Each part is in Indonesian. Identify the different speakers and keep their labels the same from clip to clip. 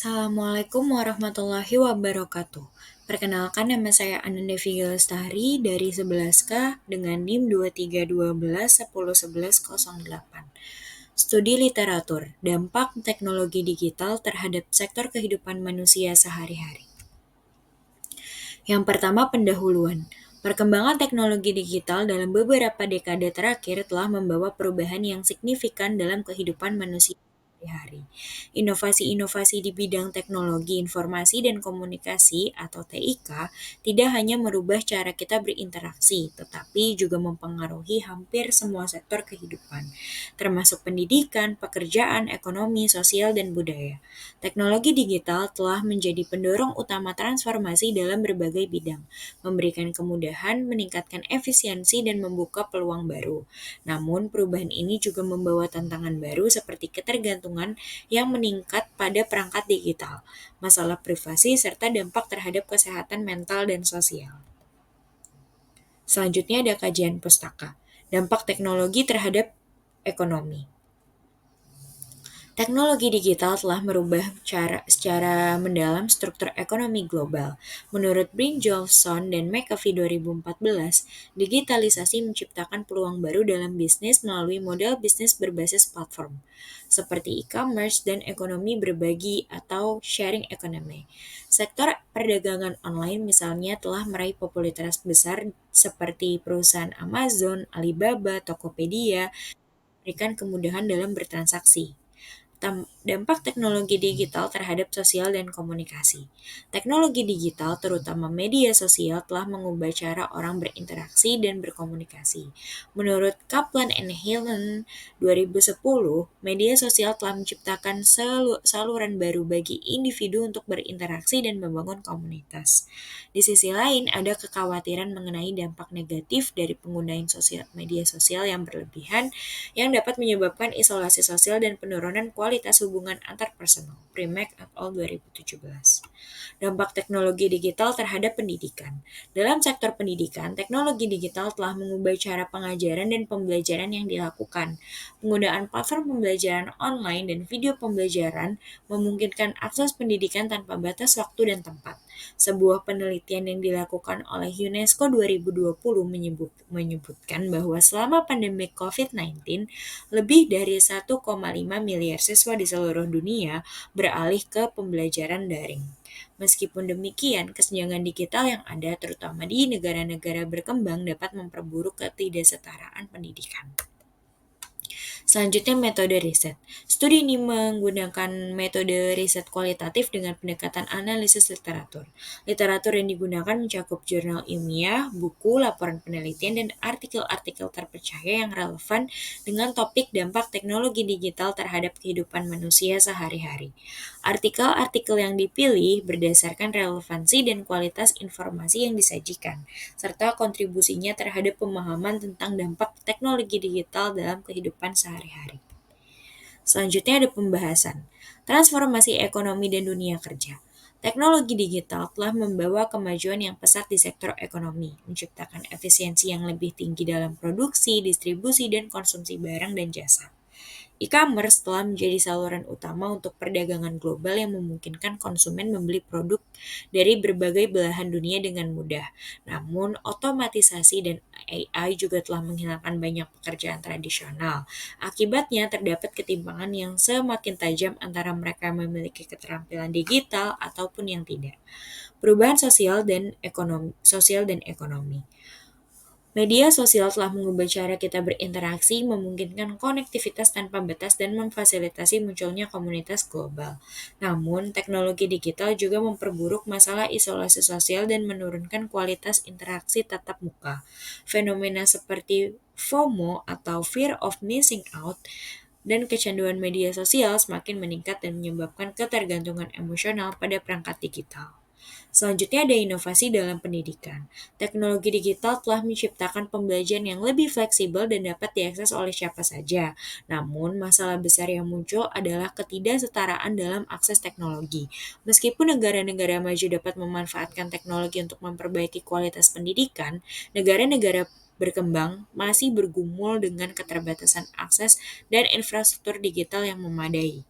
Speaker 1: Assalamualaikum warahmatullahi wabarakatuh. Perkenalkan, nama saya Ananda Viga Lestari dari 11K dengan NIM 2312101108. Studi literatur, dampak teknologi digital terhadap sektor kehidupan manusia sehari-hari. Yang pertama, pendahuluan. Perkembangan teknologi digital dalam beberapa dekade terakhir telah membawa perubahan yang signifikan dalam kehidupan manusia sehari-hari. Inovasi-inovasi di bidang teknologi informasi dan komunikasi atau TIK tidak hanya merubah cara kita berinteraksi, tetapi juga mempengaruhi hampir semua sektor kehidupan, termasuk pendidikan, pekerjaan, ekonomi, sosial, dan budaya. Teknologi digital telah menjadi pendorong utama transformasi dalam berbagai bidang, memberikan kemudahan, meningkatkan efisiensi, dan membuka peluang baru. Namun, perubahan ini juga membawa tantangan baru seperti ketergantungan yang meningkat pada perangkat digital, masalah privasi, serta dampak terhadap kesehatan mental dan sosial. Selanjutnya ada kajian pustaka, dampak teknologi terhadap ekonomi. Teknologi digital telah merubah secara mendalam struktur ekonomi global. Menurut Brynjolfsson dan McAfee 2014, digitalisasi menciptakan peluang baru dalam bisnis melalui model bisnis berbasis platform, seperti e-commerce dan ekonomi berbagi atau sharing economy. Sektor perdagangan online misalnya telah meraih popularitas besar seperti perusahaan Amazon, Alibaba, Tokopedia, memberikan kemudahan dalam bertransaksi. Dampak teknologi digital terhadap sosial dan komunikasi. Teknologi digital, terutama media sosial, telah mengubah cara orang berinteraksi dan berkomunikasi. Menurut Kaplan and Helen 2010, media sosial telah menciptakan saluran baru bagi individu untuk berinteraksi dan membangun komunitas. Di sisi lain, ada kekhawatiran mengenai dampak negatif dari penggunaan media sosial yang berlebihan yang dapat menyebabkan isolasi sosial dan penurunan kualitas hubungan antarpersonal. Primack et al. 2017. Dampak teknologi digital terhadap pendidikan. Dalam sektor pendidikan, teknologi digital telah mengubah cara pengajaran dan pembelajaran yang dilakukan. Penggunaan platform pembelajaran online dan video pembelajaran memungkinkan akses pendidikan tanpa batas waktu dan tempat. Sebuah penelitian yang dilakukan oleh UNESCO 2020 menyebutkan bahwa selama pandemi COVID-19, lebih dari 1,5 miliar siswa di seluruh dunia beralih ke pembelajaran daring. Meskipun demikian, kesenjangan digital yang ada terutama di negara-negara berkembang dapat memperburuk ketidaksetaraan pendidikan. Selanjutnya, metode riset. Studi ini menggunakan metode riset kualitatif dengan pendekatan analisis literatur. Literatur yang digunakan mencakup jurnal ilmiah, buku, laporan penelitian, dan artikel-artikel terpercaya yang relevan dengan topik dampak teknologi digital terhadap kehidupan manusia sehari-hari. Artikel-artikel yang dipilih berdasarkan relevansi dan kualitas informasi yang disajikan, serta kontribusinya terhadap pemahaman tentang dampak teknologi digital dalam kehidupan sehari-hari. Selanjutnya ada pembahasan transformasi ekonomi dan dunia kerja. Teknologi digital telah membawa kemajuan yang pesat di sektor ekonomi, menciptakan efisiensi yang lebih tinggi dalam produksi, distribusi, dan konsumsi barang dan jasa. E-commerce telah menjadi saluran utama untuk perdagangan global yang memungkinkan konsumen membeli produk dari berbagai belahan dunia dengan mudah. Namun, otomatisasi dan AI juga telah menghilangkan banyak pekerjaan tradisional. Akibatnya, terdapat ketimpangan yang semakin tajam antara mereka yang memiliki keterampilan digital ataupun yang tidak. Perubahan sosial dan ekonomi. Media sosial telah mengubah cara kita berinteraksi, memungkinkan konektivitas tanpa batas, dan memfasilitasi munculnya komunitas global. Namun, teknologi digital juga memperburuk masalah isolasi sosial dan menurunkan kualitas interaksi tatap muka. Fenomena seperti FOMO atau Fear of Missing Out dan kecanduan media sosial semakin meningkat dan menyebabkan ketergantungan emosional pada perangkat digital. Selanjutnya ada inovasi dalam pendidikan. Teknologi digital telah menciptakan pembelajaran yang lebih fleksibel dan dapat diakses oleh siapa saja. Namun, masalah besar yang muncul adalah ketidaksetaraan dalam akses teknologi. Meskipun negara-negara maju dapat memanfaatkan teknologi untuk memperbaiki kualitas pendidikan, negara-negara berkembang masih bergumul dengan keterbatasan akses dan infrastruktur digital yang memadai.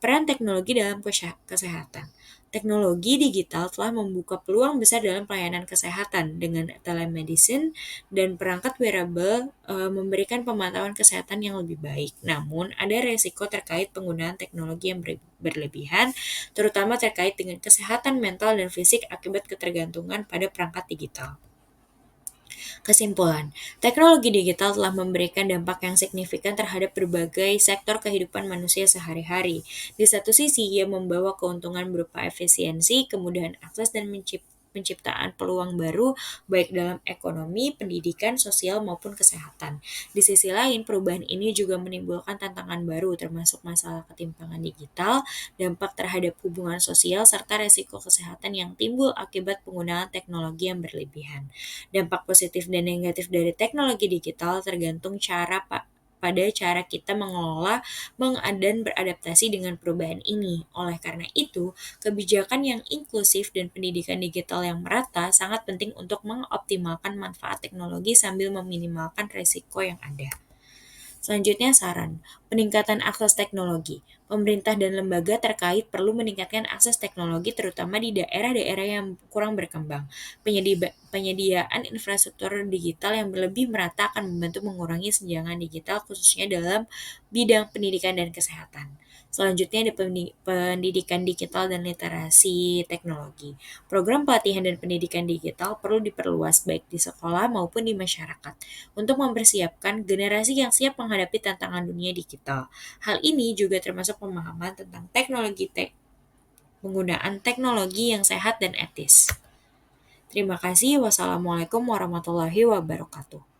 Speaker 1: Peran teknologi dalam kesehatan. Teknologi digital telah membuka peluang besar dalam pelayanan kesehatan dengan telemedicine dan perangkat wearable memberikan pemantauan kesehatan yang lebih baik. Namun, ada resiko terkait penggunaan teknologi yang berlebihan, terutama terkait dengan kesehatan mental dan fisik akibat ketergantungan pada perangkat digital. Kesimpulan, teknologi digital telah memberikan dampak yang signifikan terhadap berbagai sektor kehidupan manusia sehari-hari. Di satu sisi, ia membawa keuntungan berupa efisiensi, kemudahan akses, dan penciptaan peluang baru baik dalam ekonomi, pendidikan, sosial, maupun kesehatan. Di sisi lain, perubahan ini juga menimbulkan tantangan baru termasuk masalah ketimpangan digital, dampak terhadap hubungan sosial, serta resiko kesehatan yang timbul akibat penggunaan teknologi yang berlebihan. Dampak positif dan negatif dari teknologi digital tergantung pada cara kita mengelola, dan beradaptasi dengan perubahan ini. Oleh karena itu, kebijakan yang inklusif dan pendidikan digital yang merata sangat penting untuk mengoptimalkan manfaat teknologi sambil meminimalkan risiko yang ada. Selanjutnya saran, peningkatan akses teknologi. Pemerintah dan lembaga terkait perlu meningkatkan akses teknologi terutama di daerah-daerah yang kurang berkembang. Penyediaan infrastruktur digital yang lebih merata akan membantu mengurangi senjangan digital khususnya dalam bidang pendidikan dan kesehatan. Selanjutnya ada pendidikan digital dan literasi teknologi. Program pelatihan dan pendidikan digital perlu diperluas baik di sekolah maupun di masyarakat untuk mempersiapkan generasi yang siap menghadapi tantangan dunia digital. Hal ini juga termasuk pemahaman tentang penggunaan teknologi yang sehat dan etis. Terima kasih. Wassalamualaikum warahmatullahi wabarakatuh.